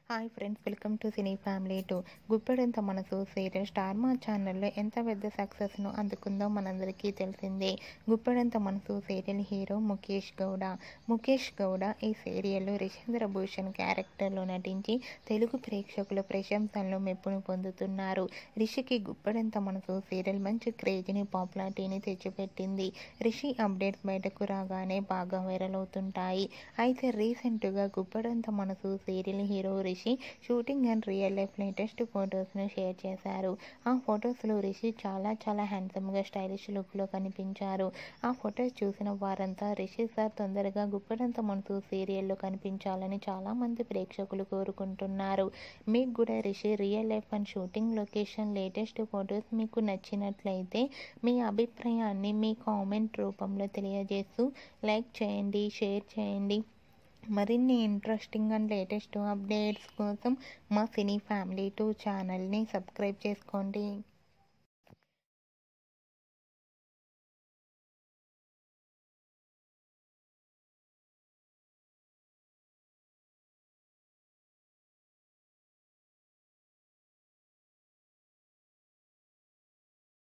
Hi friends, welcome to cine family 2. Guppedantha Manasu serial star మా ఛానల్లో ఎంత పెద్ద సక్సెస్ను అందుకుందో మనందరికీ తెలిసిందే. గుప్పెడంత మనసు సీరియల్ హీరో ముఖేష్ గౌడ ఈ సీరియల్లో రిషేంద్ర భూషణ్ క్యారెక్టర్లో నటించి తెలుగు ప్రేక్షకుల ప్రశంసలను మెప్పును పొందుతున్నారు. రిషికి గుప్పెడంత మనసు సీరియల్ మంచి క్రేజ్ని, పాపులారిటీని తెచ్చిపెట్టింది. రిషి అప్డేట్స్ బయటకు రాగానే బాగా వైరల్ అవుతుంటాయి. అయితే రీసెంట్గా Guppedantha Manasu serial hero Rishi shooting and real life latest ఫొటోస్ను షేర్ చేశారు. ఆ ఫొటోస్లో రిషి చాలా హ్యాండ్సమ్గా స్టైలిష్ లుక్లో కనిపించారు. ఆ ఫొటోస్ చూసిన వారంతా రిషి సార్ తొందరగా గుప్పెడంత మనసు సీరియల్లో కనిపించాలని చాలామంది ప్రేక్షకులు కోరుకుంటున్నారు. మీకు కూడా Rishi real life and shooting location latest photos మీకు నచ్చినట్లయితే మీ అభిప్రాయాన్ని మీ కామెంట్ రూపంలో తెలియజేస్తూ లైక్ చేయండి, షేర్ చేయండి. మరిన్ని ఇంట్రెస్టింగ్ అండ్ లేటెస్ట్ అప్డేట్స్ కోసం మా సినీ ఫ్యామిలీ 2 ఛానల్ని సబ్స్క్రైబ్ చేసుకోండి.